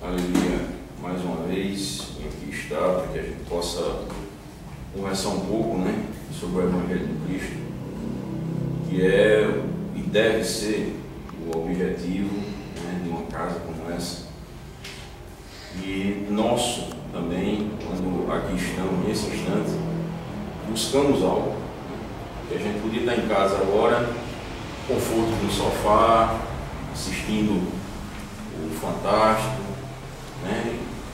Aleluia, mais uma vez aqui está, para que a gente possa conversar um pouco, sobre o Evangelho de Cristo, que é e deve ser o objetivo, de uma casa como essa, e nosso também, quando aqui estamos, nesse instante, buscamos algo, que a gente podia estar em casa agora, conforto no sofá, assistindo o Fantástico,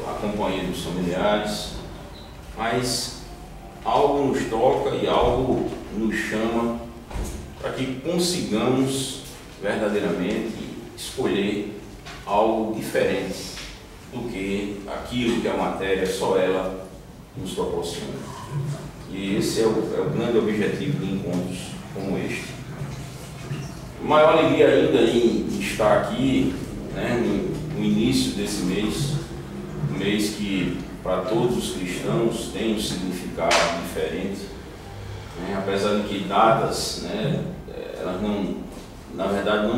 a companhia dos familiares, mas algo nos toca e algo nos chama para que consigamos verdadeiramente escolher algo diferente do que aquilo que a matéria, só ela, nos proporciona. E esse é o grande objetivo de encontros como este. Maior alegria ainda em estar aqui, no início desse mês, um mês que para todos os cristãos tem um significado diferente, apesar de que datas, elas não, na verdade,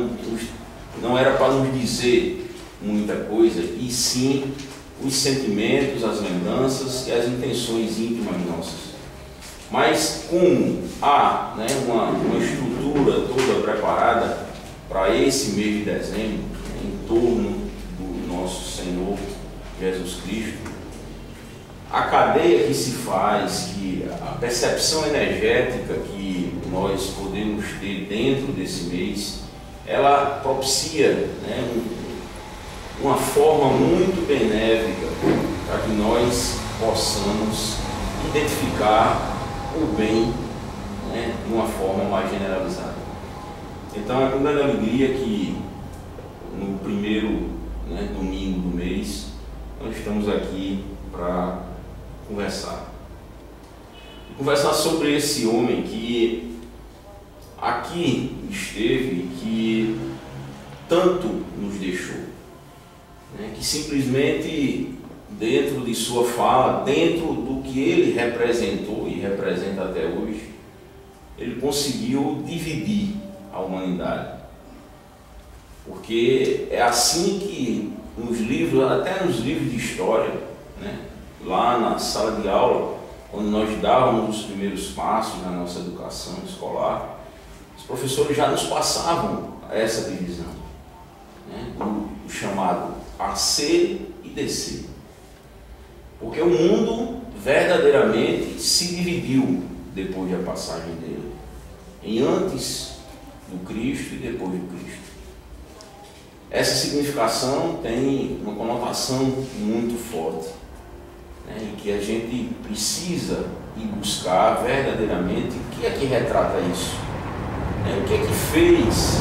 não era para nos dizer muita coisa, e sim os sentimentos, as lembranças e as intenções íntimas nossas. Mas como há uma estrutura toda preparada para esse mês de dezembro, em torno do nosso Senhor Jesus Cristo, a cadeia que se faz, que a percepção energética que nós podemos ter dentro desse mês, ela propicia uma forma muito benéfica para que nós possamos identificar o bem de uma forma mais generalizada. Então é com grande alegria que no primeiro domingo do mês nós estamos aqui para conversar sobre esse homem que aqui esteve, que tanto nos deixou, que simplesmente dentro de sua fala, dentro do que ele representou e representa até hoje, ele conseguiu dividir a humanidade. Porque é assim que nos livros, até nos livros de história, lá na sala de aula, quando nós dávamos os primeiros passos na nossa educação escolar, os professores já nos passavam essa divisão, do chamado AC e DC. Porque o mundo verdadeiramente se dividiu depois da passagem dele, em antes do Cristo e depois do Cristo. Essa significação tem uma conotação muito forte, e que a gente precisa ir buscar verdadeiramente o que é que retrata isso, o que é que fez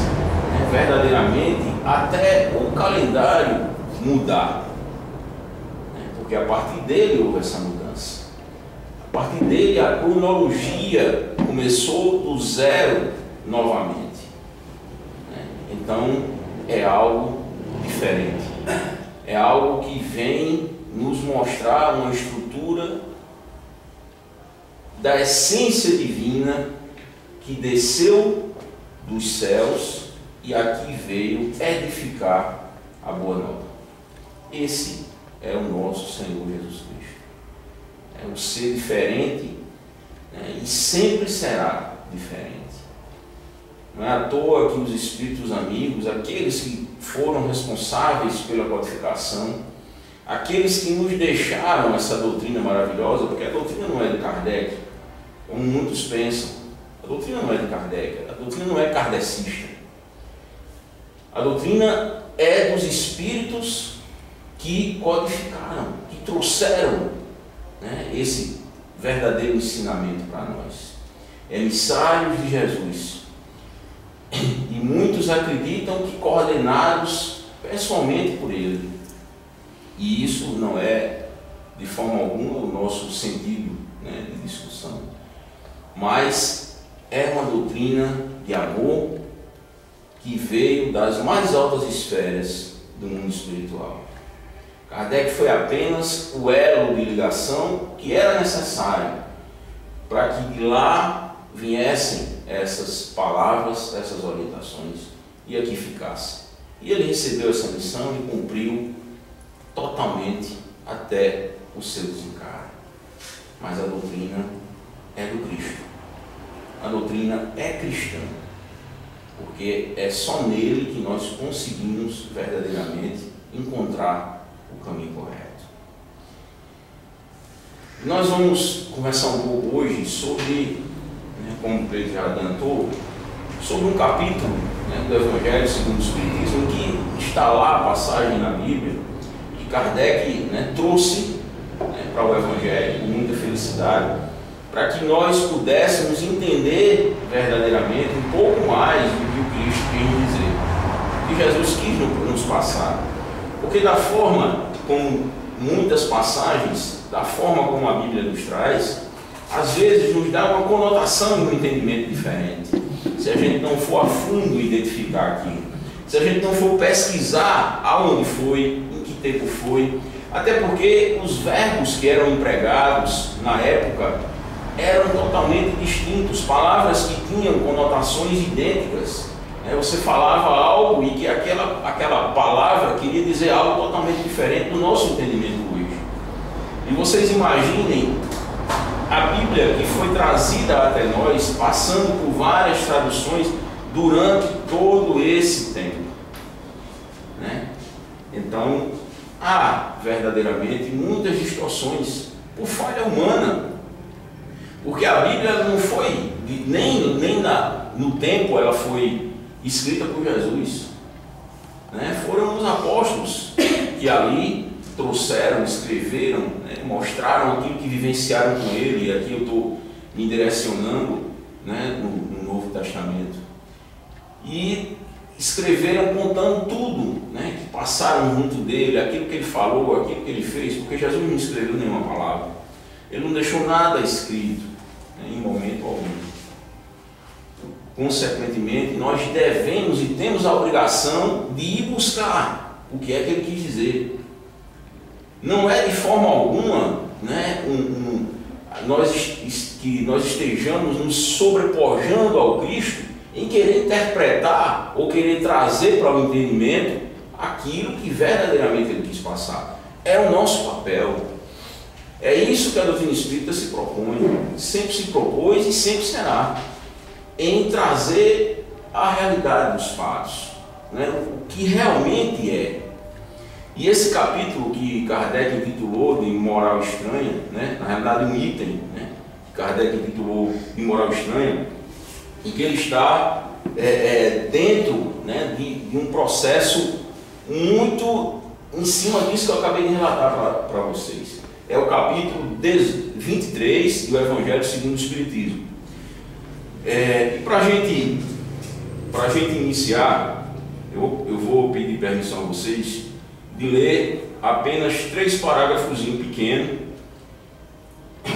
verdadeiramente até o calendário mudar, porque a partir dele houve essa mudança. A partir dele a cronologia começou do zero novamente. Então é algo diferente, é algo que vem nos mostrar uma estrutura da essência divina que desceu dos céus e aqui veio edificar a boa nova. Esse é o nosso Senhor Jesus Cristo. É um ser diferente, e sempre será diferente. Não é à toa que os espíritos amigos, aqueles que foram responsáveis pela codificação, aqueles que nos deixaram essa doutrina maravilhosa, porque a doutrina não é de Kardec, como muitos pensam. A doutrina não é de Kardec, a doutrina não é kardecista. A doutrina é dos espíritos que codificaram, que trouxeram esse verdadeiro ensinamento para nós. Emissários de Jesus. E muitos acreditam que coordenados pessoalmente por ele. E isso não é de forma alguma o nosso sentido de discussão. Mas é uma doutrina de amor que veio das mais altas esferas do mundo espiritual. Kardec foi apenas o elo de ligação que era necessário para que de lá viessem essas palavras, essas orientações, e aqui ficasse. E ele recebeu essa missão e cumpriu totalmente até o seu desencarne. Mas a doutrina é do Cristo. A doutrina é cristã, porque é só nele que nós conseguimos verdadeiramente encontrar o caminho correto. Nós vamos conversar um pouco hoje sobre, como o Pedro já adiantou, sobre um capítulo do Evangelho segundo o Espiritismo, que está lá a passagem na Bíblia, que Kardec trouxe para o Evangelho com muita felicidade, para que nós pudéssemos entender verdadeiramente um pouco mais do que o Cristo quis dizer, o que Jesus quis nos passar. Porque da forma como muitas passagens, da forma como a Bíblia nos traz, às vezes nos dá uma conotação e um entendimento diferente. Se a gente não for a fundo identificar aquilo, se a gente não for pesquisar aonde foi, em que tempo foi, até porque os verbos que eram empregados na época eram totalmente distintos, palavras que tinham conotações idênticas. Você falava algo e que aquela palavra queria dizer algo totalmente diferente do nosso entendimento hoje. E vocês imaginem a Bíblia que foi trazida até nós, passando por várias traduções durante todo esse tempo. Então, há verdadeiramente muitas distorções por falha humana. Porque a Bíblia não foi, no tempo ela foi escrita por Jesus. Foram os apóstolos que ali trouxeram, escreveram, mostraram aquilo que vivenciaram com ele. E aqui eu estou me direcionando no Novo Testamento. E escreveram contando tudo que passaram junto dele, aquilo que ele falou, aquilo que ele fez, porque Jesus não escreveu nenhuma palavra. Ele não deixou nada escrito, em momento algum. Consequentemente, nós devemos e temos a obrigação de ir buscar o que é que ele quis dizer. Não é de forma alguma que nós estejamos nos sobrepojando ao Cristo em querer interpretar ou querer trazer para o entendimento aquilo que verdadeiramente ele quis passar. É o nosso papel. É isso que a doutrina espírita se propõe, sempre se propôs e sempre será, em trazer a realidade dos fatos, o que realmente é. E esse capítulo que Kardec intitulou de Moral Estranha, na realidade um item, que Kardec intitulou de Moral Estranha, em que ele está dentro de um processo muito em cima disso que eu acabei de relatar para vocês. É o capítulo 23 do Evangelho segundo o Espiritismo. E para a gente iniciar, eu vou pedir permissão a vocês de ler apenas 3 parágrafos pequenos,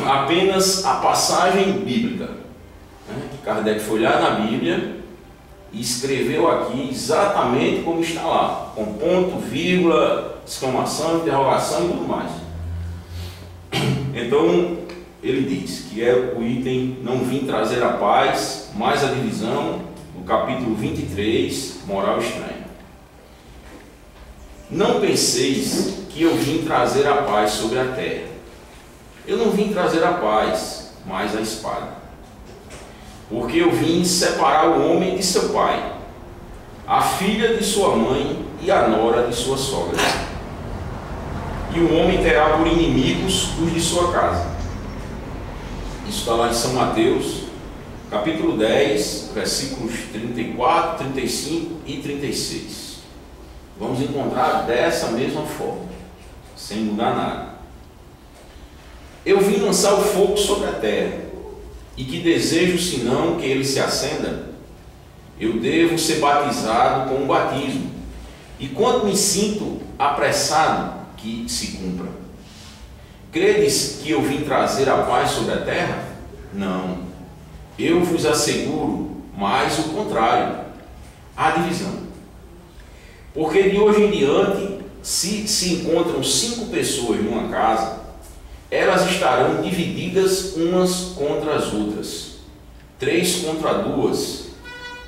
apenas a passagem bíblica. Que Kardec foi lá na Bíblia e escreveu aqui exatamente como está lá, com ponto, vírgula, exclamação, interrogação e tudo mais. Então, ele diz que é o item não vim trazer a paz, mas a divisão, no capítulo 23, Moral Estranha. Não penseis que eu vim trazer a paz sobre a terra. Eu não vim trazer a paz, mas a espada. Porque eu vim separar o homem de seu pai, a filha de sua mãe e a nora de sua sogra. E o homem terá por inimigos os de sua casa. Isso está lá em São Mateus, capítulo 10, versículos 34, 35 e 36. Vamos encontrar dessa mesma forma, sem mudar nada. Eu vim lançar o fogo sobre a terra, e que desejo senão que ele se acenda? Eu devo ser batizado com um batismo, e quando me sinto apressado, que se cumpra. Credes que eu vim trazer a paz sobre a terra? Não. Eu vos asseguro, mais o contrário, a divisão. Porque de hoje em diante, se encontram 5 pessoas numa casa, elas estarão divididas umas contra as outras, 3 contra 2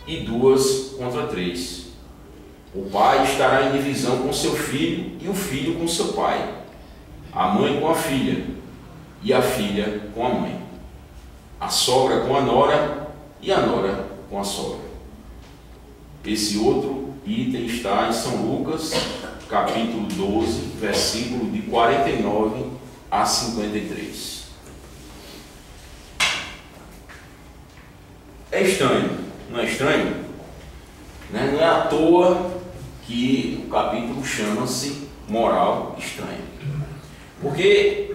e 2 contra 3. O pai estará em divisão com seu filho e o filho com seu pai, a mãe com a filha e a filha com a mãe, a sogra com a nora e a nora com a sogra. Esse outro item está em São Lucas, capítulo 12, versículo de 49 a 53. É estranho, não é estranho? Né? Não é à toa que o capítulo chama-se Moral Estranha. Porque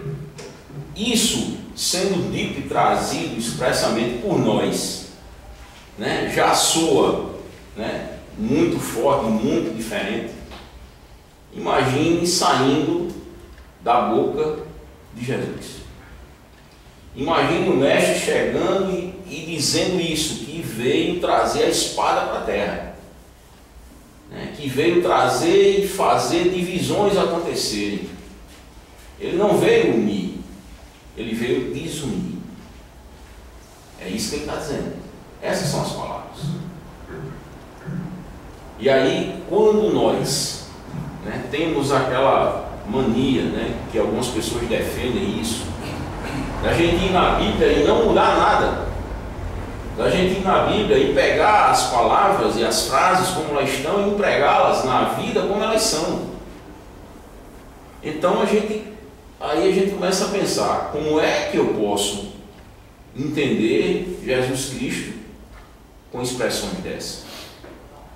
isso, sendo dito e trazido expressamente por nós, né, já soa, né, muito forte, muito diferente. Imagine saindo da boca de Jesus. Imagine o mestre chegando e dizendo isso, que veio trazer a espada para a terra, né, que veio trazer e fazer divisões acontecerem. Ele não veio unir, ele veio desunir. É isso que ele está dizendo. Essas são as palavras. E aí, quando nós, né, temos aquela mania, né, que algumas pessoas defendem isso, da gente ir na Bíblia e não mudar nada, da gente ir na Bíblia e pegar as palavras e as frases como elas estão e empregá-las na vida como elas são. Então aí a gente começa a pensar, como é que eu posso entender Jesus Cristo com expressões dessas,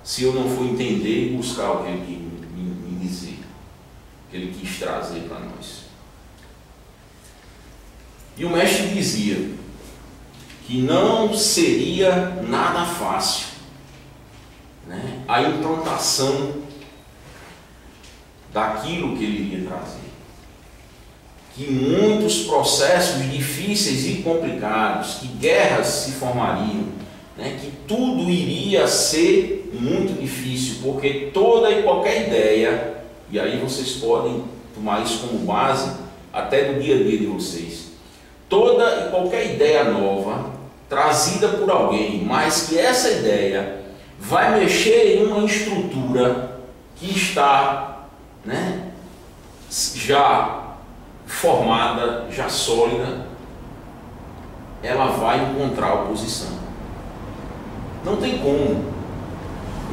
se eu não for entender e buscar o que ele quis me dizer, o que ele quis trazer para nós. E o mestre dizia que não seria nada fácil, né, a implantação daquilo que ele iria trazer. Que muitos processos difíceis e complicados, que guerras se formariam, né, que tudo iria ser muito difícil, porque toda e qualquer ideia, e aí vocês podem tomar isso como base até do dia a dia de vocês, toda e qualquer ideia nova trazida por alguém, mas que essa ideia vai mexer em uma estrutura que está, né, já formada, já sólida, ela vai encontrar oposição. Não tem como,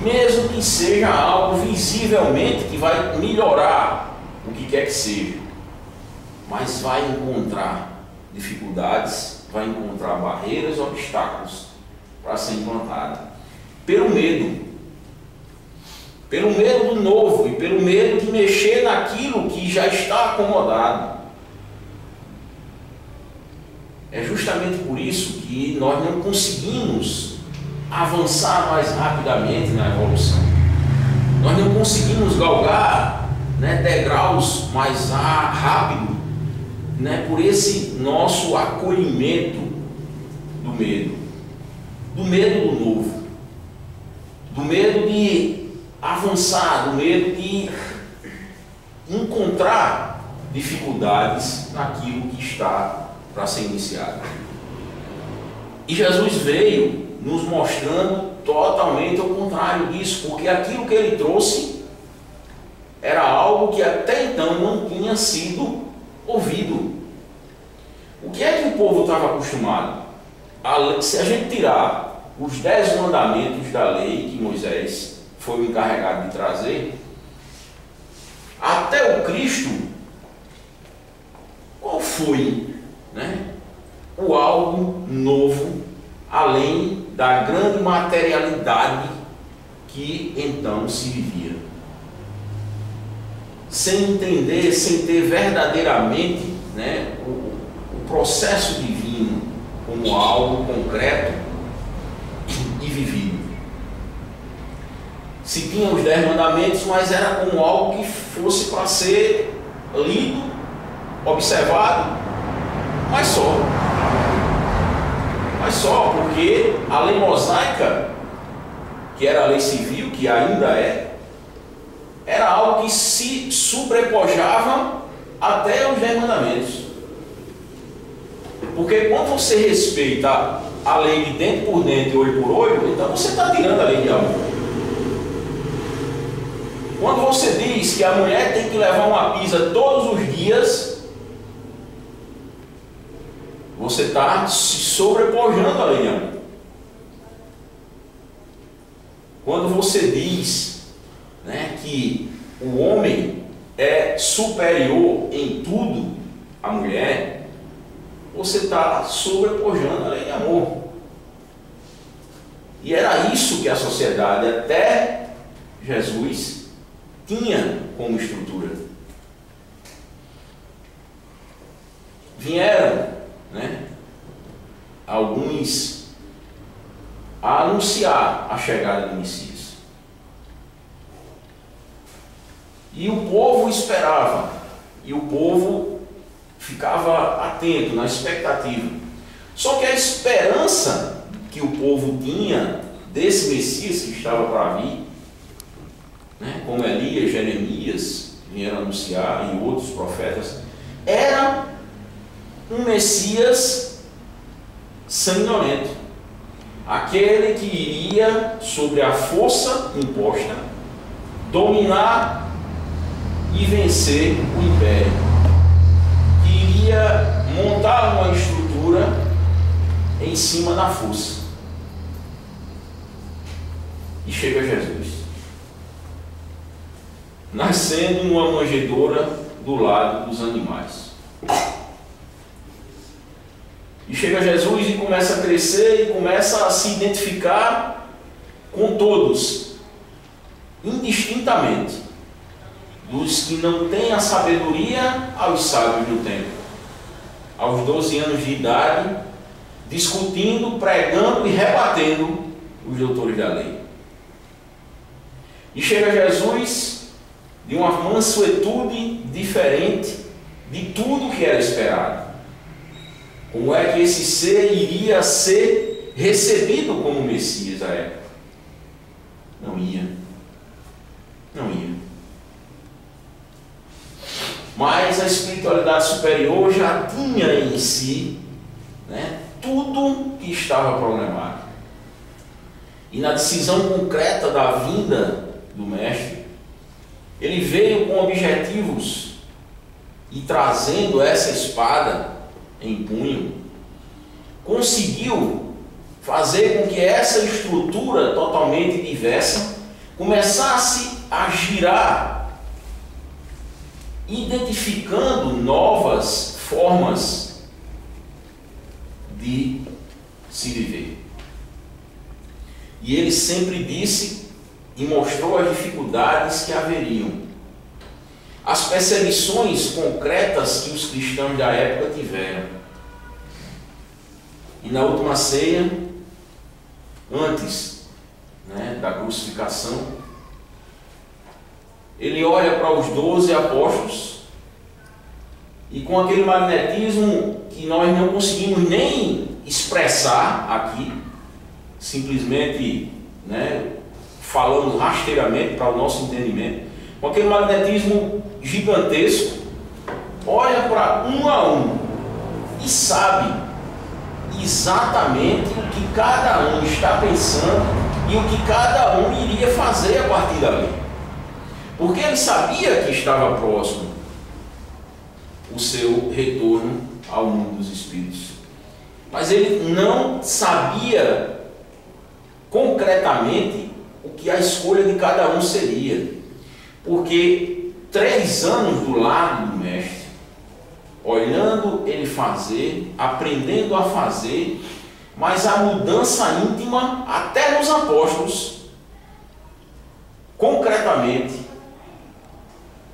mesmo que seja algo visivelmente que vai melhorar o que quer que seja, mas vai encontrar dificuldades, vai encontrar barreiras, obstáculos para ser implantada, pelo medo do novo e pelo medo de mexer naquilo que já está acomodado. É justamente por isso que nós não conseguimos avançar mais rapidamente na evolução. Nós não conseguimos galgar, né, degraus mais rápido, né, por esse nosso acolhimento do medo do novo, do medo de avançar, do medo de encontrar dificuldades naquilo que está para ser iniciado. E Jesus veio nos mostrando totalmente ao contrário disso, porque aquilo que ele trouxe era algo que até então não tinha sido ouvido. O que é que o povo estava acostumado? Se a gente tirar os 10 mandamentos da lei que Moisés foi o encarregado de trazer, até o Cristo, qual foi, né, o algo novo, além da grande materialidade que então se vivia? Sem entender, sem ter verdadeiramente, né, o processo divino como algo concreto e vivido. Se tinha os 10 mandamentos, mas era como algo que fosse para ser lido, observado, mas só, porque a lei mosaica, que era a lei civil, que ainda era algo que se sobrepojava até os 10 mandamentos. Porque quando você respeita a lei de dentro por dentro e olho por olho, então você está tirando a lei de amor. você diz que a mulher tem que levar uma pisa todos os dias, você está se sobrepujando a lei de amor. Quando você diz, né, que o homem é superior em tudo à mulher, você está sobrepujando a lei de amor. E era isso que a sociedade até Jesus tinha como estrutura. Vieram, né, alguns a anunciar a chegada do Messias. E o povo esperava, e o povo ficava atento, na expectativa. Só que a esperança que o povo tinha desse Messias que estava para vir, né, como Elias, Jeremias vieram anunciar e outros profetas, era um Messias sanguinolento, aquele que iria sobre a força imposta dominar e vencer o império, que iria montar uma estrutura em cima da força. E chega Jesus, nascendo numa manjedoura do lado dos animais. E chega Jesus e começa a crescer e começa a se identificar com todos, indistintamente, dos que não têm a sabedoria aos sábios do tempo. Aos 12 anos de idade, discutindo, pregando e rebatendo os doutores da lei. E chega Jesus de uma mansuetude diferente de tudo que era esperado. Como é que esse ser iria ser recebido como Messias à época? Não ia. Não ia. Mas a espiritualidade superior já tinha em si, né, tudo que estava programado. E na decisão concreta da vinda do Mestre, ele veio com objetivos e trazendo essa espada em punho, conseguiu fazer com que essa estrutura totalmente diversa começasse a girar, identificando novas formas de se viver. E ele sempre disse e mostrou as dificuldades que haveriam, as perseguições concretas que os cristãos da época tiveram. E na última ceia, antes, né, da crucificação, ele olha para os 12 apóstolos e, com aquele magnetismo que nós não conseguimos nem expressar aqui, simplesmente, né, falando rasteiramente para o nosso entendimento, com aquele magnetismo gigantesco, olha para um a um e sabe exatamente o que cada um está pensando e o que cada um iria fazer a partir dali. Porque ele sabia que estava próximo o seu retorno ao mundo dos espíritos. Mas ele não sabia concretamente o que a escolha de cada um seria. Porque 3 anos do lado do Mestre, olhando ele fazer, aprendendo a fazer, mas a mudança íntima, até nos apóstolos, concretamente,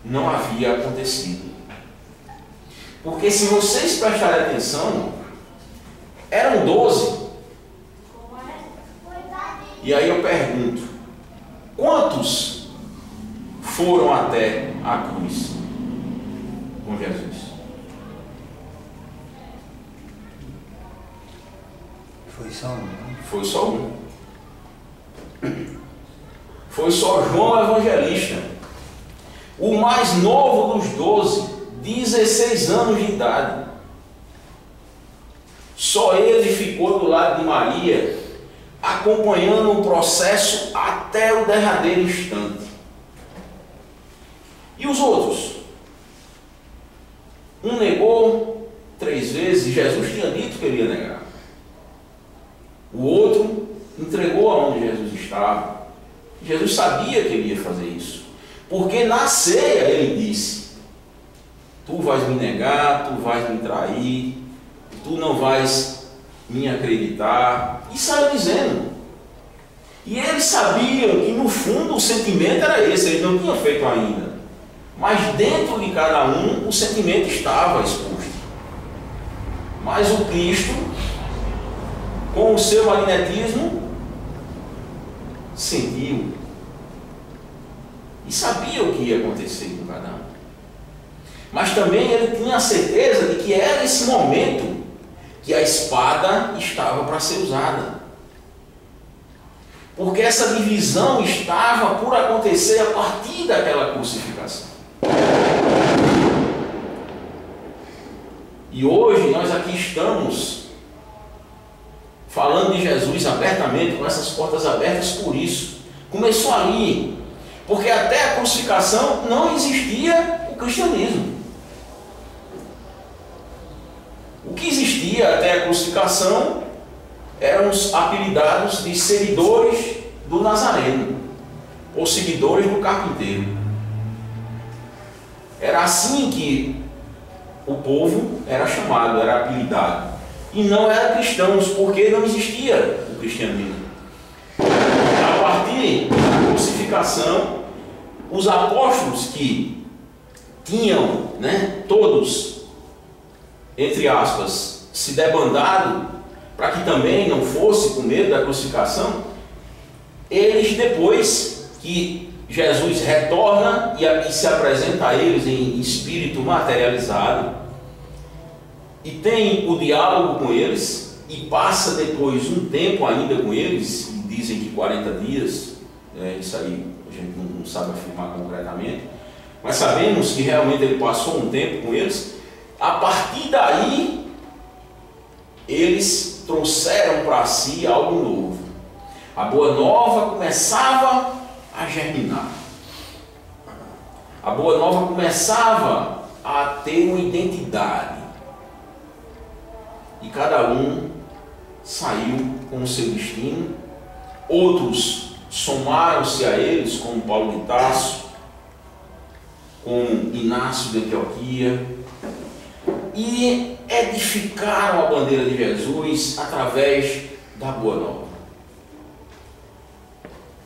não havia acontecido. Porque se vocês prestarem atenção, eram 12. E aí eu pergunto, quantos foram até a cruz com Jesus? Foi só um. Foi só um. Foi só João Evangelista, o mais novo dos 12, 16 anos de idade. Só ele ficou do lado de Maria, acompanhando o processo até o derradeiro instante. E os outros? Um negou 3 vezes, e Jesus tinha dito que ele ia negar. O outro entregou aonde Jesus estava. Jesus sabia que ele ia fazer isso, porque na ceia ele disse: tu vais me negar, tu vais me trair, tu não vais me acreditar. E saiu dizendo. E eles sabiam que no fundo o sentimento era esse, eles não tinham feito ainda. Mas dentro de cada um o sentimento estava exposto. Mas o Cristo, com o seu magnetismo, sentiu e sabia o que ia acontecer com cada um. Mas também ele tinha a certeza de que era esse momento que a espada estava para ser usada. Porque essa divisão estava por acontecer a partir daquela crucificação. E hoje nós aqui estamos falando de Jesus abertamente, com essas portas abertas por isso. Começou ali, porque até a crucificação não existia o cristianismo. O que existia até a crucificação eram os apelidados de seguidores do Nazareno, ou seguidores do carpinteiro. Era assim que o povo era chamado, era apelidado. E não eram cristãos, porque não existia o cristianismo. A partir da crucificação, os apóstolos que tinham, todos, entre aspas, se debandado, para que também não fosse com medo da crucificação, eles, depois que Jesus retorna e se apresenta a eles em espírito materializado, e tem o diálogo com eles, e passa depois um tempo ainda com eles, e dizem que 40 dias, isso aí a gente não sabe afirmar concretamente, mas sabemos que realmente ele passou um tempo com eles. A partir daí, eles trouxeram para si algo novo. A boa nova começava a germinar. A boa nova começava a ter uma identidade. E cada um saiu com o seu destino. Outros somaram-se a eles, como Paulo de Tarso, como Inácio de Antioquia, e edificaram a bandeira de Jesus através da Boa Nova.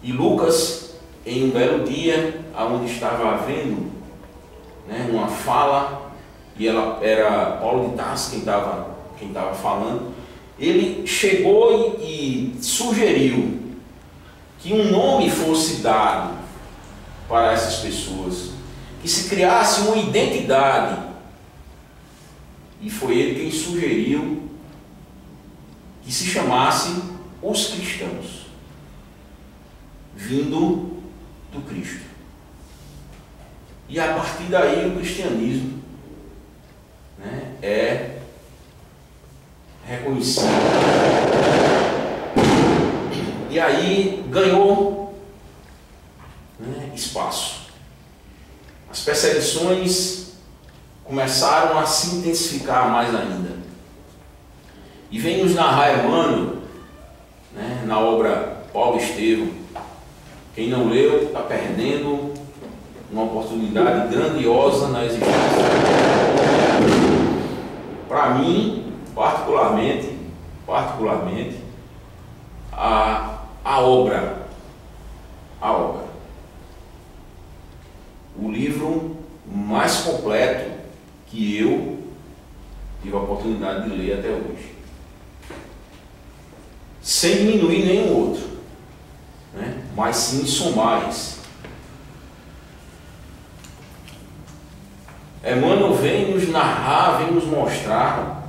E Lucas, em um belo dia, onde estava havendo uma fala, e ela era Paulo de Tarso quem estava falando, ele chegou e sugeriu que um nome fosse dado para essas pessoas, que se criasse uma identidade. E foi ele quem sugeriu que se chamasse os cristãos, vindo do Cristo. E a partir daí o cristianismo é reconhecido. E aí ganhou espaço. As perseguições começaram a se intensificar mais ainda. E vem nos narrar Emmanuel, na obra Paulo Estevão. Quem não leu está perdendo uma oportunidade grandiosa na existência. Para mim, particularmente, a obra, o livro mais completo que eu tive a oportunidade de ler até hoje, sem diminuir nenhum outro, mas sim somar esse. Emmanuel vem nos narrar, vem nos mostrar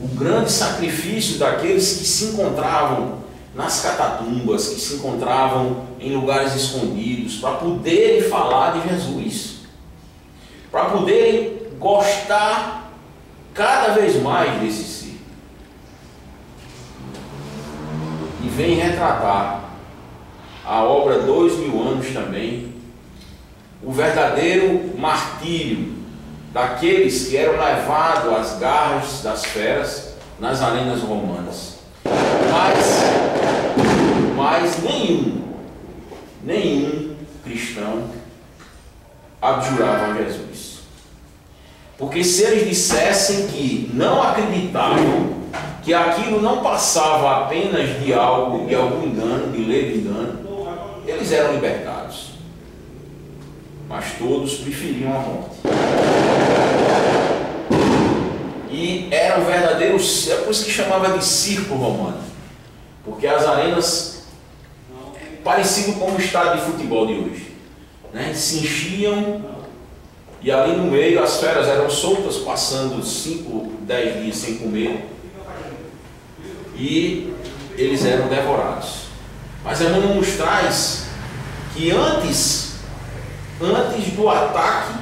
o grande sacrifício daqueles que se encontravam nas catatumbas, que se encontravam em lugares escondidos, para poderem falar de Jesus, para poderem gostar cada vez mais desse ser. E vem retratar a obra 2000 anos também, o verdadeiro martírio daqueles que eram levados às garras das feras nas arenas romanas. Mas nenhum cristão abjurava a Jesus. Porque se eles dissessem que não acreditavam, que aquilo não passava apenas de algum engano, de lei de engano, eles eram libertados. Mas todos preferiam a morte. E era um verdadeiro, é por isso que chamava de circo romano, porque as arenas, parecido com o estádio de futebol de hoje, né, se enchiam, e ali no meio as feras eram soltas, passando 5, 10 dias sem comer, e eles eram devorados. Mas Emmanuel nos traz que antes do ataque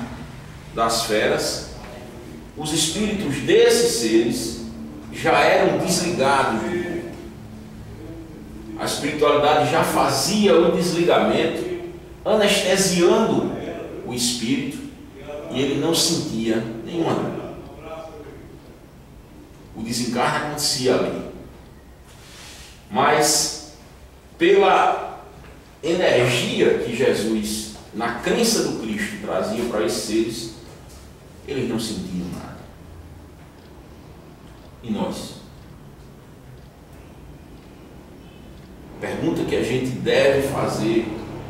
das feras, os espíritos desses seres já eram desligados do corpo. A espiritualidade já fazia o desligamento, anestesiando o espírito, e ele não sentia nenhuma dor. O desencarne acontecia ali. Mas, pela energia que Jesus, na crença do Cristo, trazia para esses seres, eles não sentiam nada. E nós? Pergunta que a gente deve fazer,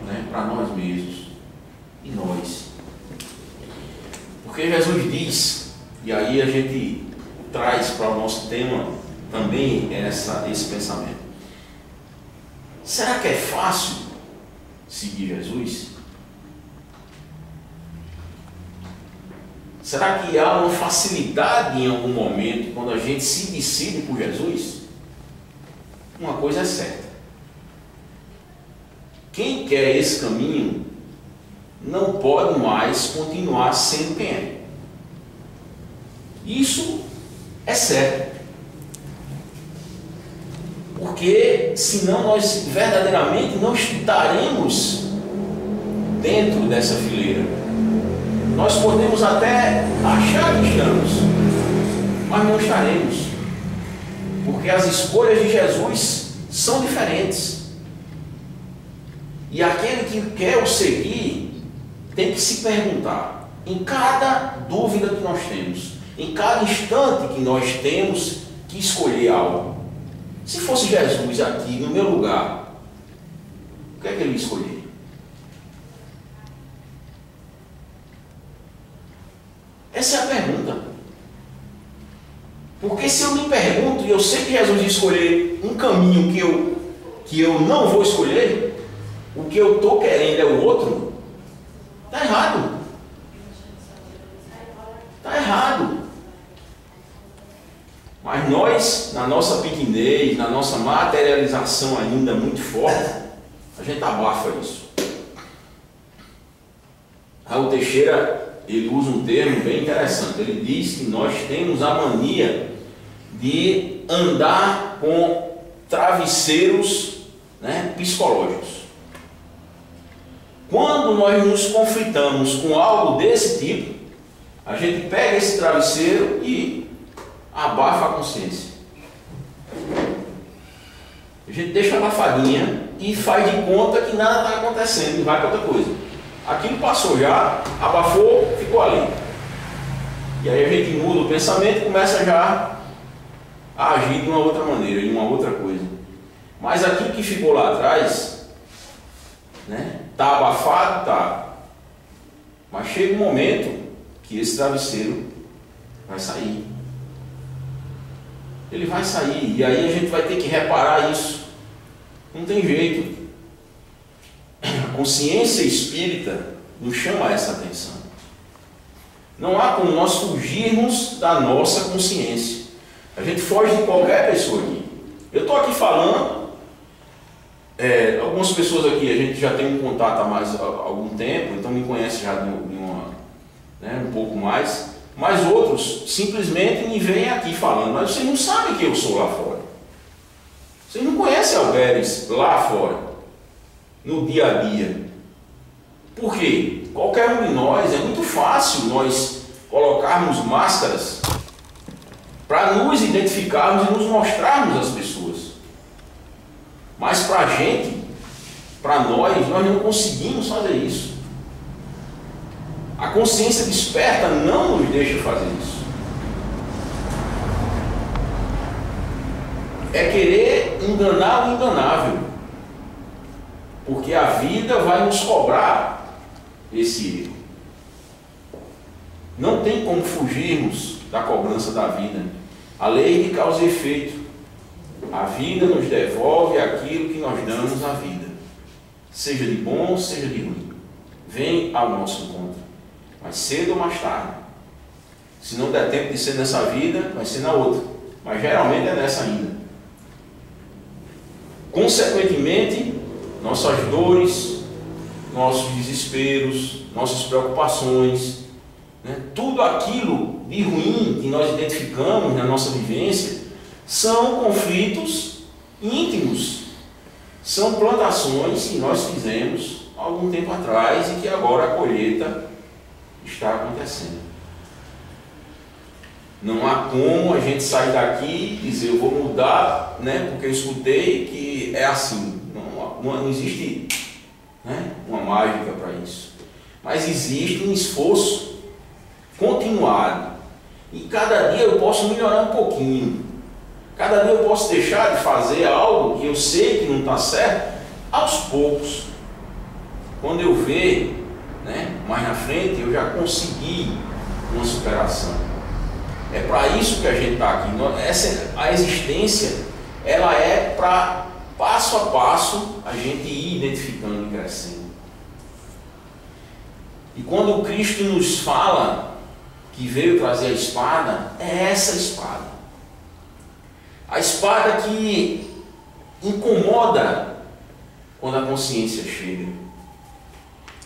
né, para nós mesmos. E nós? Porque Jesus diz, e aí a gente traz para o nosso tema também esse pensamento. Será que é fácil seguir Jesus? Será que há uma facilidade em algum momento quando a gente se decide por Jesus? Uma coisa é certa: quem quer esse caminho não pode mais continuar sendo quem é. Isso é certo. Porque senão nós verdadeiramente não estaremos dentro dessa fileira. Nós podemos até achar que estamos, mas não estaremos. Porque as escolhas de Jesus são diferentes. E aquele que quer o seguir tem que se perguntar, em cada dúvida que nós temos, em cada instante que nós temos que escolher algo. Se fosse Jesus aqui no meu lugar, o que é que ele ia escolher? Essa é a pergunta. Porque se eu me pergunto e eu sei que Jesus ia escolher um caminho que eu não vou escolher, o que eu estou querendo é o outro, está errado. Está errado. Mas nós, na nossa pequenez, na nossa materialização ainda muito forte, a gente abafa isso. Raul Teixeira, ele usa um termo bem interessante. Ele diz que nós temos a mania de andar com travesseiros, né, psicológicos. Quando nós nos conflitamos com algo desse tipo, a gente pega esse travesseiro e abafa a consciência. A gente deixa abafadinha e faz de conta que nada está acontecendo e vai para outra coisa. Aquilo passou já, abafou, ficou ali. E aí a gente muda o pensamento e começa já a agir de uma outra maneira, de uma outra coisa. Mas aquilo que ficou lá atrás, né, está abafado, tá. Mas chega um momento que esse travesseiro vai sair. Ele vai sair, e aí a gente vai ter que reparar isso. Não tem jeito. A consciência espírita nos chama a essa atenção. Não há como nós fugirmos da nossa consciência. A gente foge de qualquer pessoa aqui. Eu estou aqui falando, algumas pessoas aqui a gente já tem um contato há mais algum tempo, então me conhece já um pouco mais. Mas outros simplesmente me veem aqui falando, mas vocês não sabem que eu sou lá fora. Vocês não conhecem Alberes lá fora, no dia a dia. Por quê? Qualquer um de nós, é muito fácil nós colocarmos máscaras para nos identificarmos e nos mostrarmos às pessoas. Mas para a gente, para nós não conseguimos fazer isso. A consciência desperta não nos deixa fazer isso. É querer enganar o enganável. Porque a vida vai nos cobrar esse erro. Não tem como fugirmos da cobrança da vida. A lei de causa e efeito. A vida nos devolve aquilo que nós damos à vida. Seja de bom, seja de ruim. Vem ao nosso encontro. Mais cedo ou mais tarde. Se não der tempo de ser nessa vida, vai ser na outra. Mas geralmente é nessa ainda. Consequentemente, nossas dores, nossos desesperos, nossas preocupações, né? Tudo aquilo de ruim que nós identificamos na nossa vivência são conflitos íntimos, são plantações que nós fizemos há algum tempo atrás e que agora a colheita está acontecendo. Não há como a gente sair daqui e dizer eu vou mudar, né, porque eu escutei que é assim. Não existe, né, uma mágica para isso. Mas existe um esforço continuado. E cada dia eu posso melhorar um pouquinho. Cada dia eu posso deixar de fazer algo que eu sei que não está certo, aos poucos. Quando eu ver, né, mais na frente, eu já consegui uma superação. É para isso que a gente está aqui. A existência, ela é para passo a passo a gente ir identificando e crescendo. E quando o Cristo nos fala que veio trazer a espada, é essa espada. A espada que incomoda quando a consciência chega.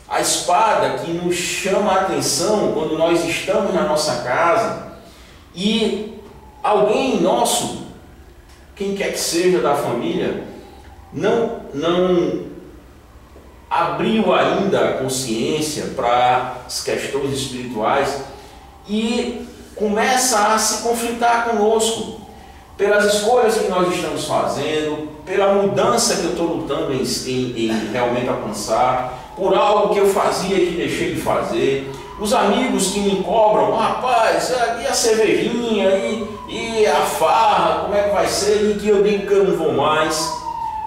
A espada que nos chama a atenção quando nós estamos na nossa casa e alguém nosso, quem quer que seja da família, não abriu ainda a consciência para as questões espirituais e começa a se conflitar conosco pelas escolhas que nós estamos fazendo, pela mudança que eu estou lutando em realmente alcançar, por algo que eu fazia e que deixei de fazer, os amigos que me cobram, rapaz, e a cervejinha, e a farra, como é que vai ser, e que eu digo que eu não vou mais,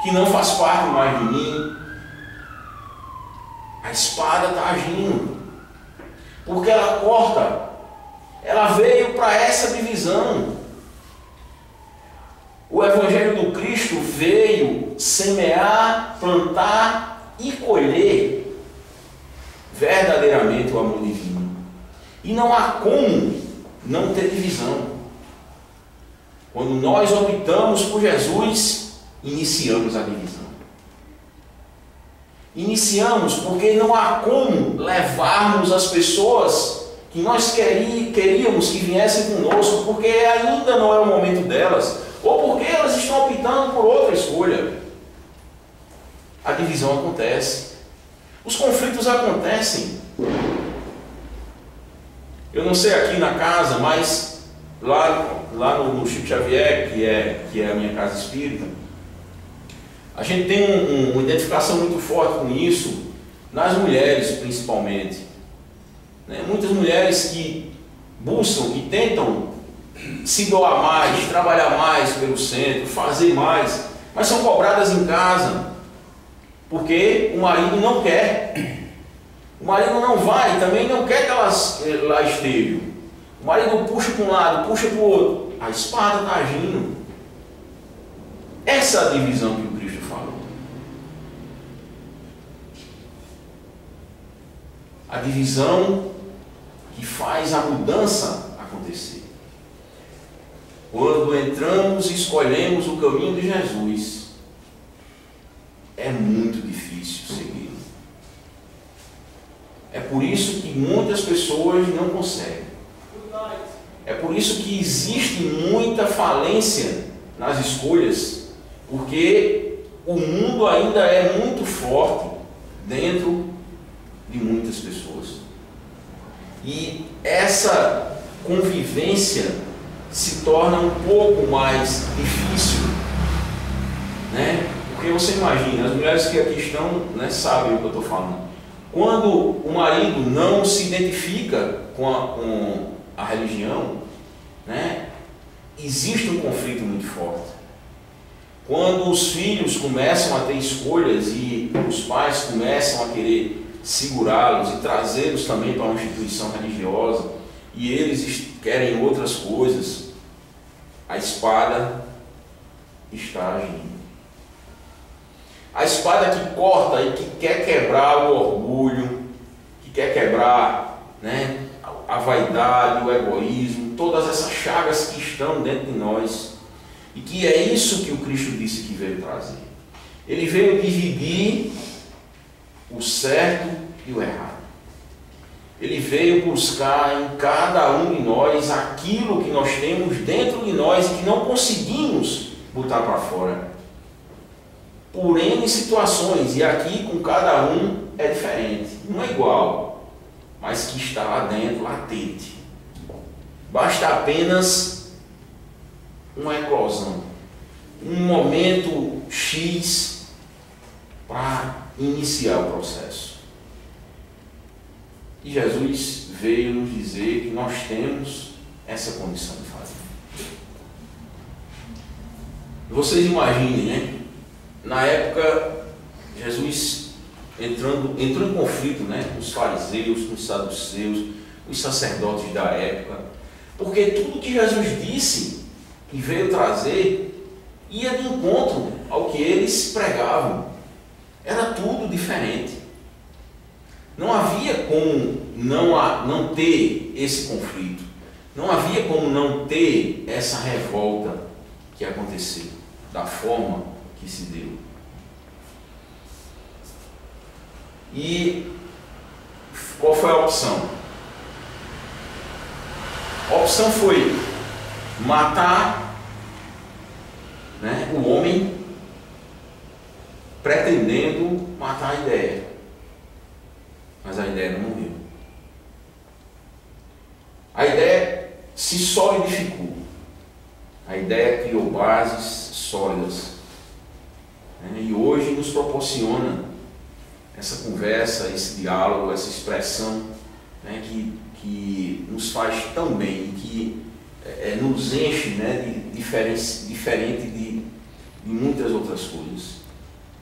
que não faz parte mais de mim. A espada está agindo, porque ela corta, ela veio para essa divisão. O Evangelho do Cristo veio semear, plantar e colher verdadeiramente o amor divino. E não há como não ter divisão. Quando nós optamos por Jesus, iniciamos a divisão. Iniciamos porque não há como levarmos as pessoas que nós queríamos que viessem conosco, porque ainda não é o momento delas, ou porque elas estão optando por outra escolha. A divisão acontece. Os conflitos acontecem. Eu não sei aqui na casa, mas lá no Chico Xavier, que é a minha casa espírita, a gente tem uma identificação muito forte com isso, nas mulheres principalmente. Né? Muitas mulheres que buscam, que tentam se doar mais, trabalhar mais pelo centro, fazer mais, mas são cobradas em casa, porque o marido não quer. O marido não vai, também não quer que elas lá estejam. O marido puxa para um lado, puxa para o outro. A espada está agindo. Essa é a divisão que o Cristo falou. A divisão que faz a mudança acontecer. Quando entramos e escolhemos o caminho de Jesus, é muito difícil seguir. É por isso que muitas pessoas não conseguem. É por isso que existe muita falência nas escolhas, porque o mundo ainda é muito forte dentro de E essa convivência se torna um pouco mais difícil, né? Porque você imagina, as mulheres que aqui estão, né, sabem o que eu estou falando. Quando o marido não se identifica com a religião, né, existe um conflito muito forte. Quando os filhos começam a ter escolhas e os pais começam a querer segurá-los e trazê-los também para uma instituição religiosa e eles querem outras coisas, a espada está agindo. A espada que corta e que quer quebrar o orgulho, que quer quebrar, né, a vaidade, o egoísmo, todas essas chagas que estão dentro de nós. E que é isso que o Cristo disse que veio trazer. Ele veio dividir o certo e o errado. Ele veio buscar em cada um de nós aquilo que nós temos dentro de nós e que não conseguimos botar para fora. Por N situações, e aqui com cada um é diferente, não é igual, mas que está lá dentro, latente. Basta apenas uma eclosão, um momento X para iniciar o processo. E Jesus veio nos dizer que nós temos essa condição de fazer. Vocês imaginem, né? Na época, Jesus entrou em conflito, né, com os fariseus, com os saduceus, os sacerdotes da época, porque tudo que Jesus disse e veio trazer ia de encontro ao que eles pregavam. Era tudo diferente. Não havia como não ter esse conflito. Não havia como não ter essa revolta que aconteceu, da forma que se deu. E qual foi a opção? A opção foi matar, né, o homem, pretendendo matar a ideia. Mas a ideia não morreu. A ideia se solidificou. A ideia criou bases sólidas. E hoje nos proporciona essa conversa, esse diálogo, essa expressão, né, que nos faz tão bem, que nos enche, né, diferente de muitas outras coisas.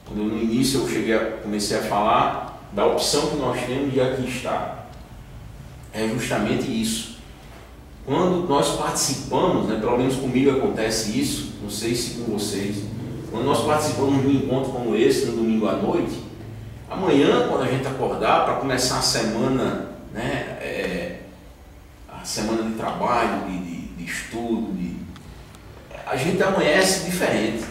Quando no início comecei a falar da opção que nós temos de aqui estar, é justamente isso. Quando nós participamos, né, pelo menos comigo acontece isso, não sei se com vocês, quando nós participamos de um encontro como esse, no domingo à noite, amanhã, quando a gente acordar para começar a semana, né, a semana de trabalho, de estudo, a gente amanhece diferente.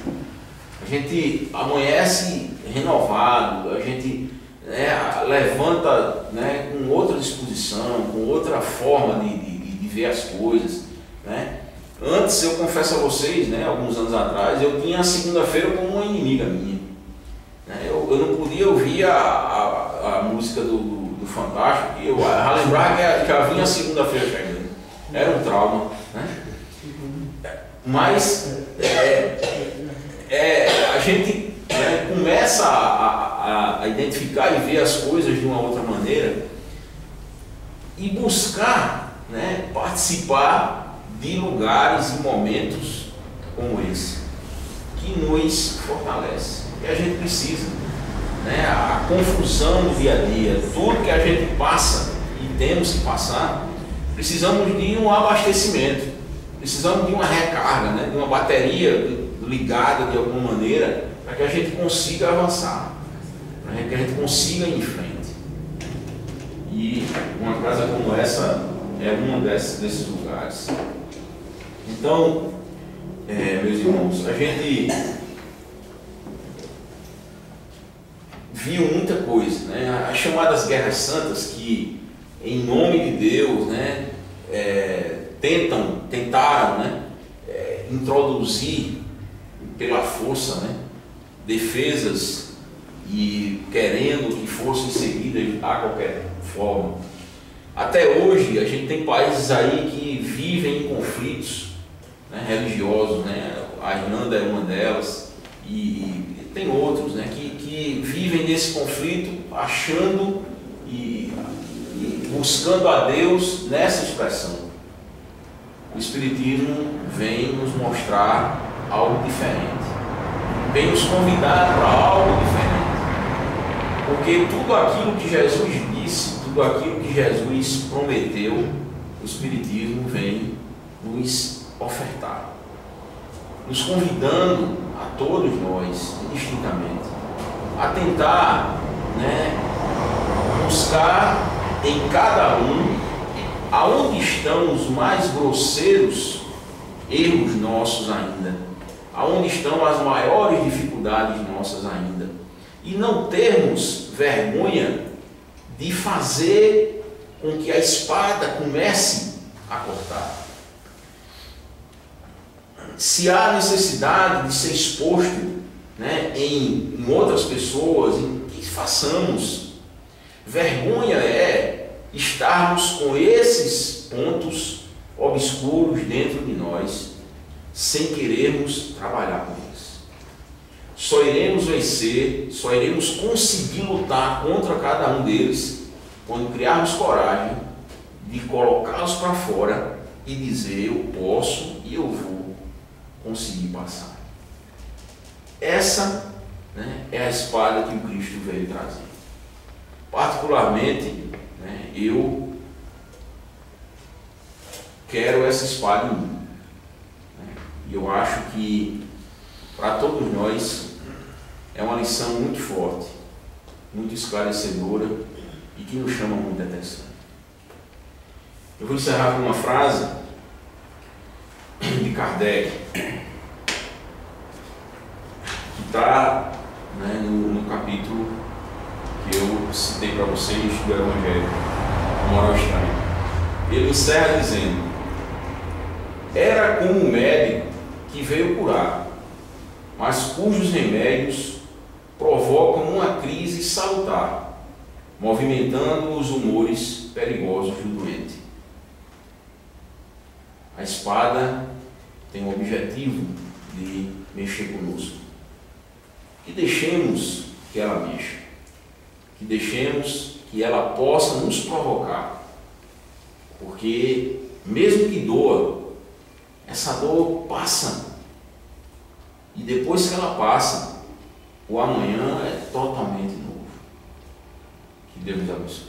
A gente amanhece renovado, a gente, né, levanta, né, com outra disposição, com outra forma de ver as coisas, né? Antes, eu confesso a vocês, né, alguns anos atrás, eu tinha a segunda-feira como uma inimiga minha. Eu não podia ouvir a música do Fantástico, e eu lembrar que já vinha a segunda-feira chegando. Era um trauma, né? Mas a gente, né, começa a identificar e ver as coisas de uma outra maneira e buscar, né, participar de lugares e momentos como esse, que nos fortalece, que a gente precisa, né? A confusão do dia a dia, tudo que a gente passa e temos que passar, precisamos de um abastecimento, precisamos de uma recarga, né, de uma bateria ligada de alguma maneira, para que a gente consiga avançar, para que a gente consiga ir em frente. E uma casa como essa é um desses lugares. Então, meus irmãos, a gente viu muita coisa, né? As chamadas guerras santas, que em nome de Deus, né, tentaram, né, introduzir pela força, né, defesas e querendo que fossem seguidas a qualquer forma. Até hoje, a gente tem países aí que vivem em conflitos, né, religiosos, né? A Irlanda é uma delas, e tem outros, né, que vivem nesse conflito, achando e buscando a Deus nessa expressão. O Espiritismo vem nos mostrar algo diferente, vem nos convidar para algo diferente, porque tudo aquilo que Jesus disse, tudo aquilo que Jesus prometeu, o Espiritismo vem nos ofertar, nos convidando a todos nós, indistintamente, a tentar, né, buscar em cada um aonde estão os mais grosseiros erros nossos ainda, aonde estão as maiores dificuldades nossas ainda, e não termos vergonha de fazer com que a espada comece a cortar. Se há necessidade de ser exposto, né, em outras pessoas, que façamos. Vergonha é estarmos com esses pontos obscuros dentro de nós, sem querermos trabalhar com eles. Só iremos vencer, só iremos conseguir lutar contra cada um deles quando criarmos coragem de colocá-los para fora e dizer: eu posso e eu vou conseguir passar. Essa, né, é a espada que o Cristo veio trazer. Particularmente, né, eu quero essa espada em mim. E eu acho que para todos nós é uma lição muito forte, muito esclarecedora e que nos chama muita atenção. Eu vou encerrar com uma frase de Kardec, que está, né, no capítulo que eu citei para vocês do Evangelho, A Moral Estranha. Ele encerra dizendo: era como um médico que veio curar, mas cujos remédios provocam uma crise salutar, movimentando os humores perigosos do doente. A espada tem o objetivo de mexer conosco. Que deixemos que ela mexa, que deixemos que ela possa nos provocar, porque mesmo que doa, essa dor passa, e depois que ela passa, o amanhã é totalmente novo. Que Deus nos abençoe.